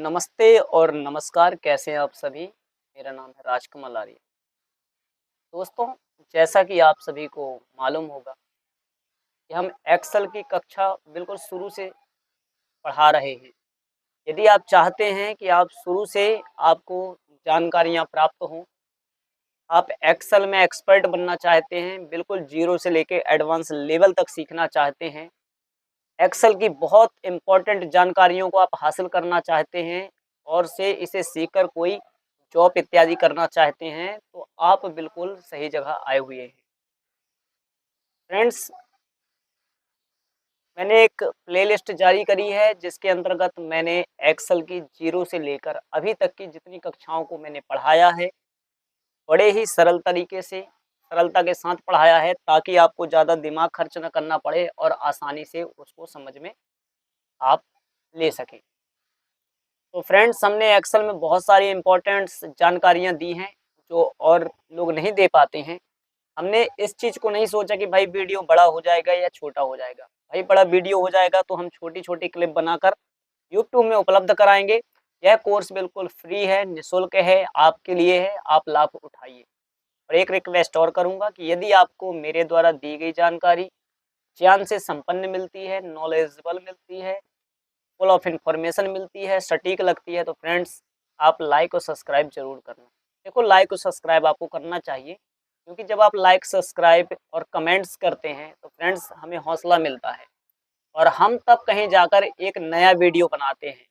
नमस्ते और नमस्कार, कैसे हैं आप सभी? मेरा नाम है राजकमल आर्य। दोस्तों, जैसा कि आप सभी को मालूम होगा कि हम एक्सेल की कक्षा बिल्कुल शुरू से पढ़ा रहे हैं। यदि आप चाहते हैं कि आप शुरू से आपको जानकारियाँ प्राप्त हों, आप एक्सेल में एक्सपर्ट बनना चाहते हैं, बिल्कुल ज़ीरो से लेके एडवांस लेवल तक सीखना चाहते हैं, एक्सेल की बहुत इम्पोर्टेंट जानकारियों को आप हासिल करना चाहते हैं और से इसे सीखकर कोई जॉब इत्यादि करना चाहते हैं, तो आप बिल्कुल सही जगह आए हुए हैं। फ्रेंड्स, मैंने एक प्लेलिस्ट जारी करी है जिसके अंतर्गत मैंने एक्सेल की ज़ीरो से लेकर अभी तक की जितनी कक्षाओं को मैंने पढ़ाया है, बड़े ही सरल तरीके से, सरलता के साथ पढ़ाया है ताकि आपको ज़्यादा दिमाग खर्च ना करना पड़े और आसानी से उसको समझ में आप ले सकें। तो फ्रेंड्स, हमने एक्सेल में बहुत सारी इम्पोर्टेंट्स जानकारियाँ दी हैं जो और लोग नहीं दे पाते हैं। हमने इस चीज़ को नहीं सोचा कि भाई वीडियो बड़ा हो जाएगा या छोटा हो जाएगा। भाई बड़ा वीडियो हो जाएगा तो हम छोटी-छोटी क्लिप बनाकर यूट्यूब में उपलब्ध कराएँगे। यह कोर्स बिल्कुल फ्री है, निःशुल्क है, आपके लिए है, आप लाभ उठाइए। और एक रिक्वेस्ट और करूँगा कि यदि आपको मेरे द्वारा दी गई जानकारी ज्ञान से संपन्न मिलती है, नॉलेजेबल मिलती है, फुल ऑफ इन्फॉर्मेशन मिलती है, सटीक लगती है, तो फ्रेंड्स आप लाइक और सब्सक्राइब ज़रूर करना। देखो, लाइक और सब्सक्राइब आपको करना चाहिए क्योंकि जब आप लाइक, सब्सक्राइब और कमेंट्स करते हैं तो फ्रेंड्स हमें हौसला मिलता है और हम तब कहीं जाकर एक नया वीडियो बनाते हैं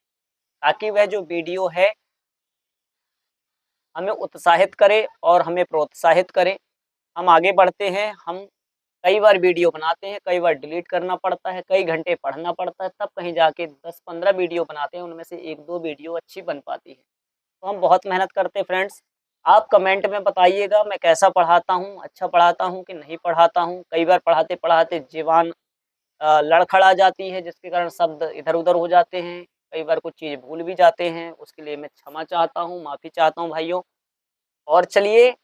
ताकि वह जो वीडियो है हमें उत्साहित करे और हमें प्रोत्साहित करे। हम आगे बढ़ते हैं, हम कई बार वीडियो बनाते हैं, कई बार डिलीट करना पड़ता है, कई घंटे पढ़ना पड़ता है, तब कहीं जाके 10-15 वीडियो बनाते हैं, उनमें से 1-2 वीडियो अच्छी बन पाती है। तो हम बहुत मेहनत करते हैं फ्रेंड्स। आप कमेंट में बताइएगा मैं कैसा पढ़ाता हूँ, अच्छा पढ़ाता हूँ कि नहीं पढ़ाता हूँ। कई बार पढ़ाते-पढ़ाते ज़ुबान लड़खड़ा जाती है जिसके कारण शब्द इधर-उधर हो जाते हैं। कई बार कुछ चीज़ भूल भी जाते हैं, उसके लिए मैं क्षमा चाहता हूँ, माफ़ी चाहता हूँ भाइयों। और चलिए,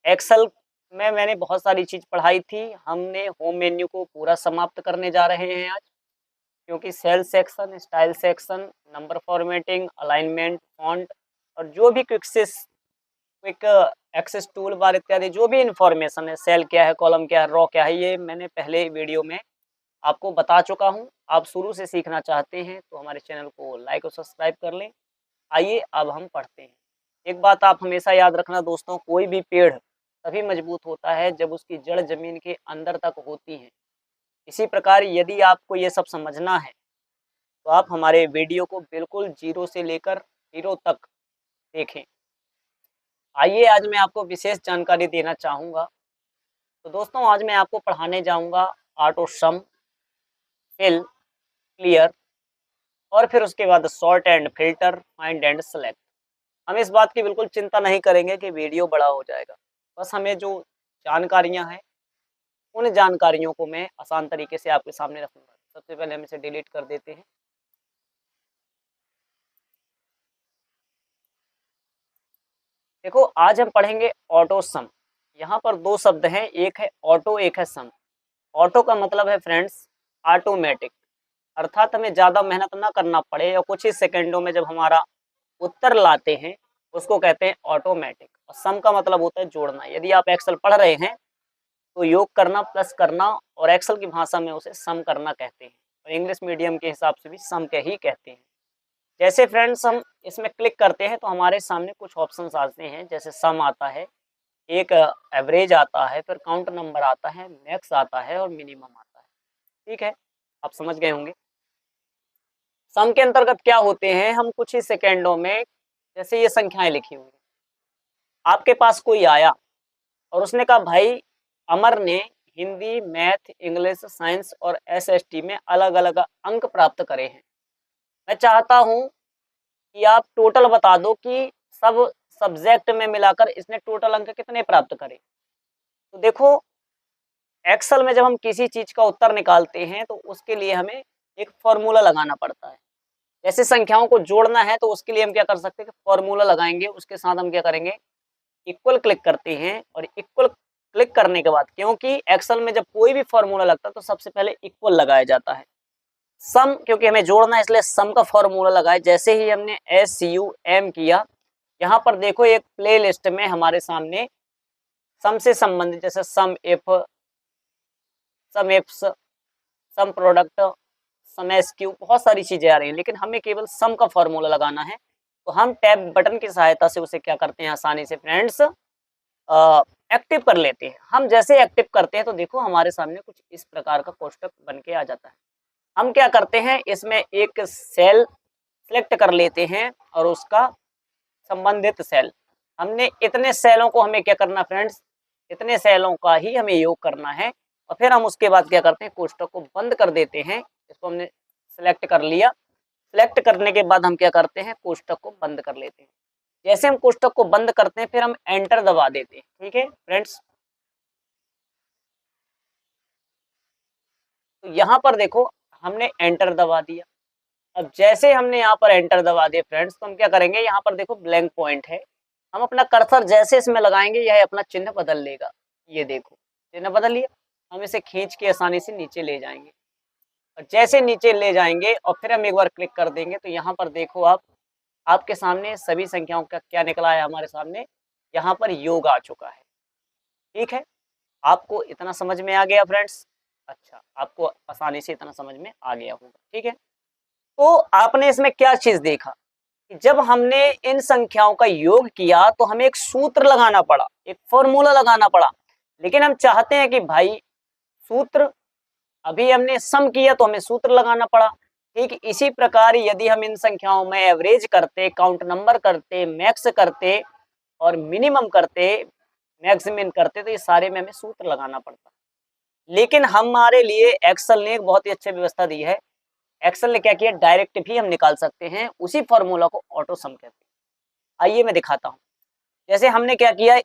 एक्सेल में मैंने बहुत सारी चीज़ पढ़ाई थी। हमने होम मेन्यू को पूरा समाप्त करने जा रहे हैं आज, क्योंकि cell section, style section, number formatting, alignment, font और जो भी क्विक एक्सेस टूल बार इत्यादि जो भी इन्फॉर्मेशन है, सेल क्या है, कॉलम क्या है, रो क्या है, ये मैंने पहले वीडियो में आपको बता चुका हूँ। आप शुरू से सीखना चाहते हैं तो हमारे चैनल को लाइक और सब्सक्राइब कर लें। आइए अब हम पढ़ते हैं। एक बात आप हमेशा याद रखना दोस्तों, कोई भी पेड़ तभी मजबूत होता है जब उसकी जड़ ज़मीन के अंदर तक होती है। इसी प्रकार यदि आपको ये सब समझना है तो आप हमारे वीडियो को बिल्कुल ज़ीरो से लेकर हीरो तक देखें। आइए आज मैं आपको विशेष जानकारी देना चाहूँगा। तो दोस्तों, आज मैं आपको पढ़ाने जाऊँगा ऑटो सम, फिल, क्लियर और फिर उसके बाद sort and filter, find and select. हम इस बात की बिल्कुल चिंता नहीं करेंगे कि वीडियो बड़ा हो जाएगा। बस हमें जो जानकारियाँ हैं, उन जानकारियों को मैं आसान तरीके से आपके सामने रखूँगा। सबसे पहले हम इसे डिलीट कर देते हैं। देखो, आज हम पढ़ेंगे ऑटो सम। यहाँ पर 2 शब्द हैं, एक है ऑटो, एक है सम। ऑटो का मतलब है फ्रेंड्स ऑटोमेटिक, अर्थात हमें ज़्यादा मेहनत ना करना पड़े और कुछ ही सेकंडों में जब हमारा उत्तर लाते हैं, उसको कहते हैं ऑटोमेटिक। और सम का मतलब होता है जोड़ना। यदि आप एक्सेल पढ़ रहे हैं तो योग करना, प्लस करना, और एक्सेल की भाषा में उसे सम करना कहते हैं और इंग्लिश मीडियम के हिसाब से भी सम के ही कहते हैं। जैसे फ्रेंड्स हम इसमें क्लिक करते हैं तो हमारे सामने कुछ ऑप्शंस आते हैं, जैसे सम आता है, एक एवरेज आता है, फिर काउंट नंबर आता है, मैक्स आता है और मिनिमम आता है। ठीक है, आप समझ गए होंगे। सम के अंतर्गत क्या होते हैं, हम कुछ ही सेकेंडों में, जैसे ये संख्याएं लिखी हुई हैं, आपके पास कोई आया और उसने कहा भाई अमर ने हिंदी, मैथ, इंग्लिश, साइंस और एसएसटी में अलग अलग अंक प्राप्त करे हैं। मैं चाहता हूं कि आप टोटल बता दो कि सब सब्जेक्ट में मिलाकर इसने टोटल अंक कितने प्राप्त करे। तो देखो, एक्सेल में जब हम किसी चीज का उत्तर निकालते हैं तो उसके लिए हमें एक फॉर्मूला लगाना पड़ता है। जैसे संख्याओं को जोड़ना है तो उसके लिए हम क्या कर सकते हैं कि फॉर्मूला लगाएंगे, उसके साथ हम क्या करेंगे, इक्वल क्लिक करते हैं। और इक्वल क्लिक करने के बाद, क्योंकि एक्सेल में जब कोई भी फॉर्मूला लगता है तो सबसे पहले इक्वल लगाया जाता है, सम, क्योंकि हमें जोड़ना है इसलिए सम का फॉर्मूला लगाए। जैसे ही हमने SUM किया, यहाँ पर देखो एक प्ले लिस्ट में हमारे सामने सम से संबंधित जैसे sum if, sum ifs, sum product, sum SQ, बहुत सारी चीजें आ रही हैं, लेकिन हमें केवल सम का फॉर्मूला लगाना है। तो हम टैब बटन की सहायता से उसे क्या करते हैं, आसानी से फ्रेंड्स एक्टिव कर लेते हैं। हम जैसे एक्टिव करते हैं तो देखो हमारे सामने कुछ इस प्रकार का कोष्ठक बन के आ जाता है। हम क्या करते हैं, इसमें एक सेल सेलेक्ट कर लेते हैं और उसका संबंधित सेल, हमने इतने सेलों को हमें क्या करना फ्रेंड्स, इतने सेलों का ही हमें योग करना है। और फिर हम उसके बाद क्या करते हैं, कोष्ठक को बंद कर देते हैं। इसको हमने सेलेक्ट कर लिया, सेलेक्ट करने के बाद हम क्या करते हैं, कोष्ठक को बंद कर लेते हैं। जैसे हम कोष्ठक को बंद करते हैं फिर हम एंटर दबा देते हैं। ठीक है फ्रेंड्स, तो यहाँ पर देखो हमने एंटर दबा दिया। अब जैसे हमने यहाँ पर एंटर दबा दिया फ्रेंड्स, तो हम क्या करेंगे, यहाँ पर देखो ब्लैंक पॉइंट है, हम अपना कर्सर जैसे इसमें लगाएंगे यह अपना चिन्ह बदल लेगा। ये देखो चिन्ह बदल लिया, हम इसे खींच के आसानी से नीचे ले जाएंगे। और जैसे नीचे ले जाएंगे और फिर हम एक बार क्लिक कर देंगे तो यहाँ पर देखो आप, आपके सामने सभी संख्याओं का क्या निकला है, हमारे सामने यहाँ पर योग आ चुका है। ठीक है, आपको इतना समझ में आ गया फ्रेंड्स? अच्छा, आपको आसानी से इतना समझ में आ गया होगा। ठीक है, तो आपने इसमें क्या चीज देखा कि जब हमने इन संख्याओं का योग किया तो हमें एक सूत्र लगाना पड़ा, एक फॉर्मूला लगाना पड़ा। लेकिन हम चाहते हैं कि भाई सूत्र, अभी हमने सम किया तो हमें सूत्र लगाना पड़ा। ठीक इसी प्रकार यदि हम इन संख्याओं में एवरेज करते, काउंट नंबर करते, मैक्स करते और मिनिमम करते, मैक्सिमम करते, तो ये सारे में हमें सूत्र लगाना पड़ता। लेकिन हमारे लिए एक्सेल ने एक बहुत ही अच्छी व्यवस्था दी है। एक्सेल ने क्या किया, डायरेक्ट भी हम निकाल सकते हैं, उसी फॉर्मूला को ऑटो सम कहते हैं। आइए मैं दिखाता हूं। जैसे हमने क्या किया,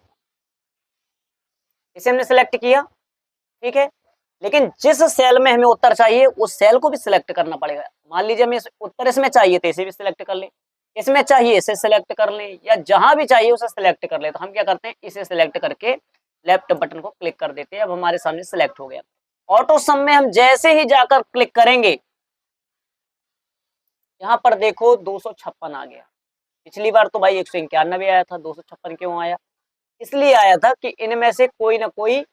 इसे हमने सेलेक्ट किया, ठीक है, लेकिन जिस सेल में हमें उत्तर चाहिए उस सेल को भी सिलेक्ट करना पड़ेगा। मान लीजिए हमें उत्तर इसमें चाहिए तो इसे भी सिलेक्ट कर लें, इसमें चाहिए इसे सिलेक्ट कर लें, या जहां भी चाहिए उसे सिलेक्ट कर लें। तो हम क्या करते हैं, इसे सिलेक्ट करके लेफ्ट बटन को क्लिक कर देते हैं। अब हमारे सामने सिलेक्ट हो गया। ऑटो सम में हम जैसे ही जाकर क्लिक करेंगे, यहाँ पर देखो 256 आ गया। पिछली बार तो भाई 191 आया था, 256 क्यों आया? इसलिए आया था कि इनमें से कोई ना कोई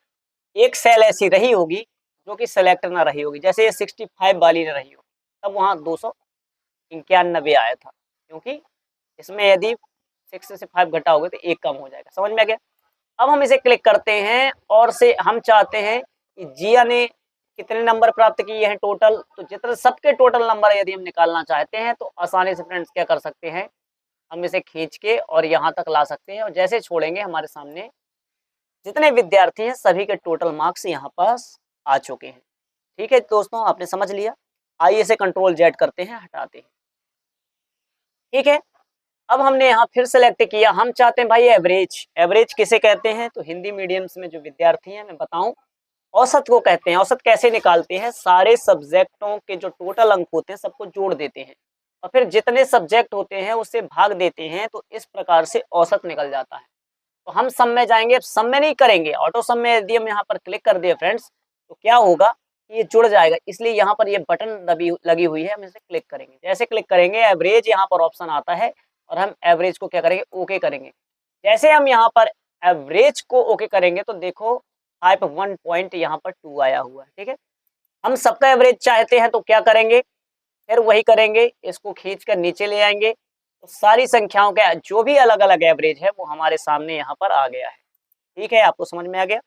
एक सेल ऐसी रही होगी जो कि सिलेक्ट ना रही होगी। जैसे ये 65 वाली ना रही होगी, तब वहां 291 आया था, क्योंकि इसमें यदि 6 से 5 घटा होगा तो एक कम हो जाएगा। समझ में आ गया? अब हम इसे क्लिक करते हैं और से हम चाहते हैं कि जिया ने कितने नंबर प्राप्त किए हैं टोटल, तो जितने सबके टोटल नंबर यदि हम निकालना चाहते हैं तो आसानी से फ्रेंड्स क्या कर सकते हैं, हम इसे खींच के और यहाँ तक ला सकते हैं। और जैसे छोड़ेंगे हमारे सामने जितने विद्यार्थी हैं सभी के टोटल मार्क्स यहाँ पास आ चुके हैं। ठीक है दोस्तों, आपने समझ लिया। आइए इसे कंट्रोल जेड करते हैं, हटाते हैं। ठीक है, अब हमने यहाँ फिर सेलेक्ट किया, हम चाहते हैं भाई एवरेज। एवरेज किसे कहते हैं, तो हिंदी मीडियम्स में जो विद्यार्थी हैं मैं बताऊं, औसत को कहते हैं। औसत कैसे निकालते हैं, सारे सब्जेक्टों के जो टोटल अंक होते हैं सबको जोड़ देते हैं और फिर जितने सब्जेक्ट होते हैं उससे भाग देते हैं, तो इस प्रकार से औसत निकल जाता है। तो हम सम में जाएंगे, अब सम में नहीं करेंगे, ऑटो सम में यदि हम यहाँ पर क्लिक कर दिए फ्रेंड्स तो क्या होगा, ये जुड़ जाएगा। इसलिए यहाँ पर ये बटन दबी लगी हुई है, हम इसे क्लिक करेंगे। जैसे क्लिक करेंगे एवरेज यहाँ पर ऑप्शन आता है और हम एवरेज को क्या करेंगे, ओके करेंगे। जैसे हम यहाँ पर एवरेज को ओके करेंगे तो देखो 5 पॉइंट यहाँ पर 2 आया हुआ है। ठीक है, हम सबका एवरेज चाहते हैं तो क्या करेंगे, फिर वही करेंगे, इसको खींच कर नीचे ले आएंगे तो सारी संख्याओं का जो भी अलग अलग एवरेज है वो हमारे सामने यहाँ पर आ गया है। ठीक है, आपको समझ में आ गया।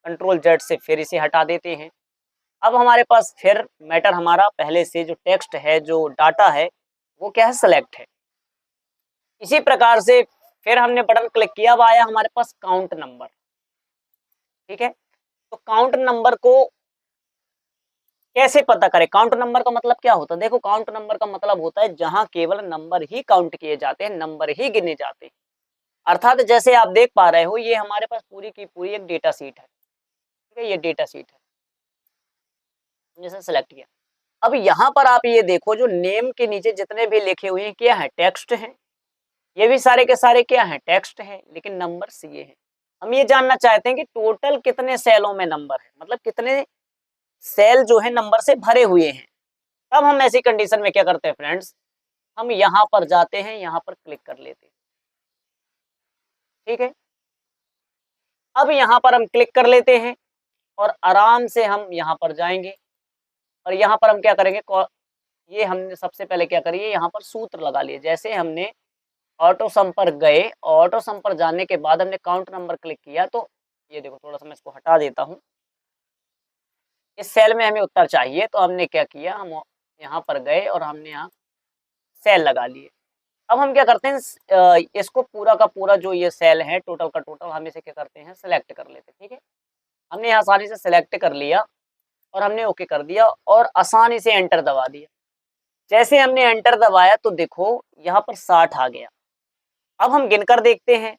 कंट्रोल जेड से फिर इसे हटा देते हैं। अब हमारे पास फिर मैटर हमारा पहले से जो टेक्स्ट है, जो डाटा है, वो क्या है, सेलेक्ट है। इसी प्रकार से फिर हमने बटन क्लिक किया, अब आया हमारे पास काउंट नंबर। ठीक है, तो काउंट नंबर को कैसे पता करें, काउंट नंबर का मतलब क्या होता है? देखो काउंट नंबर का मतलब होता है जहां केवल नंबर ही काउंट किए जाते हैं, नंबर ही गिने जाते हैं। अर्थात जैसे आप देख पा रहे हो ये हमारे पास पूरी की पूरी एक डेटा शीट है। ठीक है, ये डेटा शीट है, जैसे सेलेक्ट किया। अब यहाँ पर आप ये देखो जो नेम के नीचे जितने भी लिखे हुए हैं क्या है, टेक्स्ट है। ये भी सारे के सारे क्या है, टेक्स्ट है, लेकिन नंबर्स ये हैं। हम ये जानना चाहते हैं कि टोटल कितने सेलों में नंबर है, मतलब कितने सेल जो है नंबर से भरे हुए हैं। तब हम ऐसी कंडीशन में क्या करते हैं फ्रेंड्स, हम यहाँ पर जाते हैं, यहाँ पर क्लिक कर लेते हैं, ठीक है। अब यहाँ पर हम क्लिक कर लेते हैं और आराम से हम यहाँ पर जाएंगे और यहाँ पर हम क्या करेंगे, ये हमने सबसे पहले क्या करिए, यहाँ पर सूत्र लगा लिए। जैसे हमने ऑटो सम पर गए, ऑटो सम पर जाने के बाद हमने काउंट नंबर क्लिक किया, तो ये देखो थोड़ा सा मैं इसको हटा देता हूँ। इस सेल में हमें उत्तर चाहिए, तो हमने क्या किया, हम यहाँ पर गए और हमने यहाँ सेल लगा लिए। अब हम क्या करते हैं, इसको पूरा का पूरा जो ये सेल है टोटल का टोटल, हम इसे क्या करते हैं, सेलेक्ट कर लेते हैं, ठीक है। हमने यहाँ आसानी से सेलेक्ट कर लिया और हमने ओके कर दिया और आसानी से एंटर दबा दिया। जैसे हमने एंटर दबाया तो देखो यहाँ पर 60 आ गया। अब हम गिनकर देखते हैं,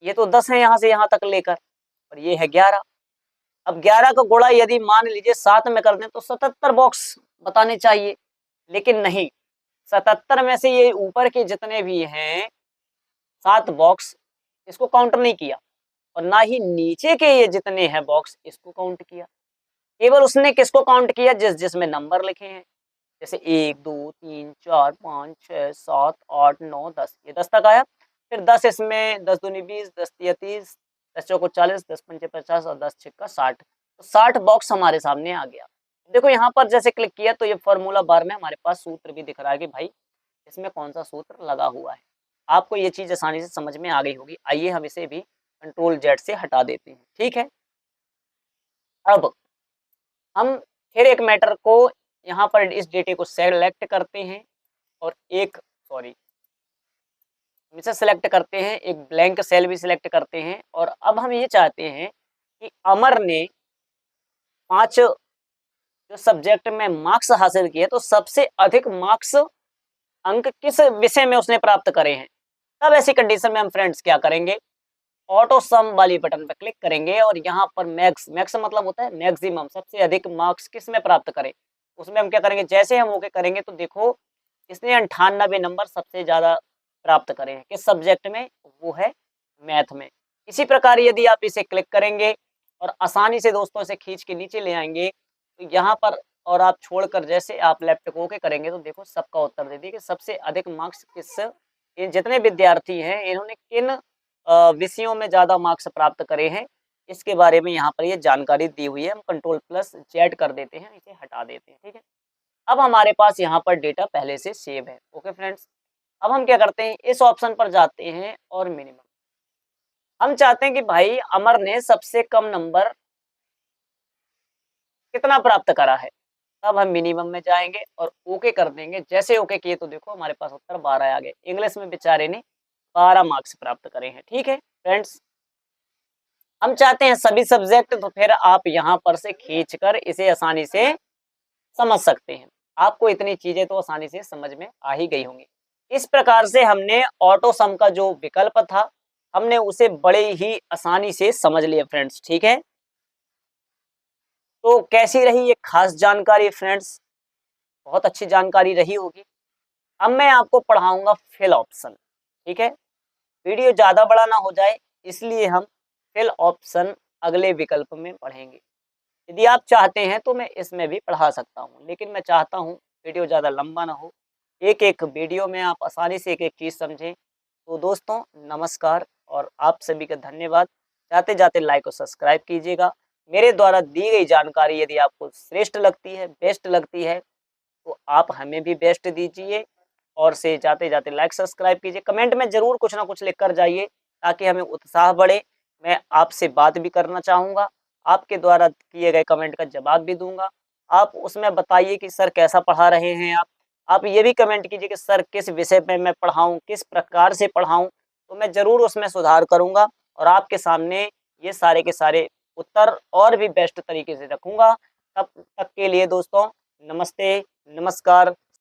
ये तो 10 है यहाँ से यहाँ तक लेकर और ये है 11। अब 11 का गुणा यदि मान लीजिए 7 में कर दें तो 77 बॉक्स बताने चाहिए, लेकिन नहीं, 77 में से ये ऊपर के जितने भी हैं 7 बॉक्स, इसको काउंट नहीं किया और ना ही नीचे के ये जितने हैं बॉक्स इसको काउंट किया। केवल उसने किसको काउंट किया, जिसमें नंबर लिखे हैं, जैसे 1 2 3 4 5 6 7 8 9 10, ये 10 तक आया। फिर 10 इसमें 10 दूनी 20, 10 तिया 30, 10 चौको 40, 10 पंचे 50 और 10 छक्का 60, तो 60 बॉक्स हमारे सामने आ गया। देखो यहाँ पर जैसे क्लिक किया तो ये फॉर्मूला बार में हमारे पास सूत्र भी दिख रहा है कि भाई इसमें कौन सा सूत्र लगा हुआ है। आपको ये चीज आसानी से समझ में आ गई होगी। आइए हम इसे भी कंट्रोल जेड से हटा देते हैं, ठीक है। अब हम फिर एक मैटर को यहाँ पर इस डेटे को सेलेक्ट करते हैं और इसे सेलेक्ट करते हैं, एक ब्लैंक सेल भी सिलेक्ट करते हैं और अब हम ये चाहते हैं कि अमर ने 5 जो सब्जेक्ट में मार्क्स हासिल किए, तो सबसे अधिक मार्क्स अंक किस विषय में उसने प्राप्त करे हैं। तब ऐसी कंडीशन में हम फ्रेंड्स क्या करेंगे, ऑटो सम वाली बटन पर क्लिक करेंगे और यहाँ पर मैक्स मतलब होता है मैक्सिमम, सबसे अधिक मार्क्स किस में प्राप्त करें, उसमें हम क्या करेंगे। जैसे हम ओके करेंगे तो देखो इसने 98 नंबर सबसे ज्यादा प्राप्त करे हैं किस सब्जेक्ट में, वो है मैथ में। इसी प्रकार यदि आप इसे क्लिक करेंगे और आसानी से दोस्तों इसे खींच के नीचे ले आएंगे तो यहाँ पर और आप छोड़कर जैसे आप लेफ्ट को ओके करेंगे तो देखो सबका उत्तर दे दिए कि सबसे अधिक मार्क्स किस, ये जितने विद्यार्थी हैं इन्होंने किन विषयों में ज्यादा मार्क्स प्राप्त करे हैं, इसके बारे में यहाँ पर ये जानकारी दी हुई है। हम कंट्रोल प्लस जेड कर देते हैं, इसे हटा देते हैं, ठीक है। अब हमारे पास यहाँ पर डेटा पहले से सेव है। ओके फ्रेंड्स, अब हम क्या करते हैं, इस ऑप्शन पर जाते हैं और मिनिमम, हम चाहते हैं कि भाई अमर ने सबसे कम नंबर कितना प्राप्त करा है। तब हम मिनिमम में जाएंगे और ओके कर देंगे। जैसे ओके किए तो देखो हमारे पास उत्तर 12 आ गए। इंग्लिश में बेचारे ने 12 मार्क्स प्राप्त करे हैं, ठीक है फ्रेंड्स। हम चाहते हैं सभी सब्जेक्ट, तो फिर आप यहाँ पर से खींचकर इसे आसानी से समझ सकते हैं। आपको इतनी चीजें तो आसानी से समझ में आ ही गई होंगी। इस प्रकार से हमने ऑटो सम का जो विकल्प था हमने उसे बड़े ही आसानी से समझ लिया फ्रेंड्स, ठीक है। तो कैसी रही ये खास जानकारी फ्रेंड्स, बहुत अच्छी जानकारी रही होगी। अब मैं आपको पढ़ाऊंगा फिल ऑप्शन, ठीक है। वीडियो ज़्यादा बड़ा ना हो जाए इसलिए हम फिल ऑप्शन अगले विकल्प में पढ़ेंगे। यदि आप चाहते हैं तो मैं इसमें भी पढ़ा सकता हूँ, लेकिन मैं चाहता हूँ वीडियो ज़्यादा लंबा ना हो, एक एक वीडियो में आप आसानी से एक एक चीज़ समझें। तो दोस्तों नमस्कार और आप सभी का धन्यवाद। जाते जाते लाइक और सब्सक्राइब कीजिएगा। मेरे द्वारा दी गई जानकारी यदि आपको श्रेष्ठ लगती है, बेस्ट लगती है, तो आप हमें भी बेस्ट दीजिए और से जाते जाते लाइक सब्सक्राइब कीजिए। कमेंट में ज़रूर कुछ ना कुछ लिख कर जाइए ताकि हमें उत्साह बढ़े। मैं आपसे बात भी करना चाहूँगा, आपके द्वारा किए गए कमेंट का जवाब भी दूंगा। आप उसमें बताइए कि सर कैसा पढ़ा रहे हैं आप ये भी कमेंट कीजिए कि सर किस विषय पे मैं पढ़ाऊँ, किस प्रकार से पढ़ाऊँ, तो मैं ज़रूर उसमें सुधार करूँगा और आपके सामने ये सारे के सारे उत्तर और भी बेस्ट तरीके से रखूँगा। तब तक के लिए दोस्तों नमस्ते, नमस्कार।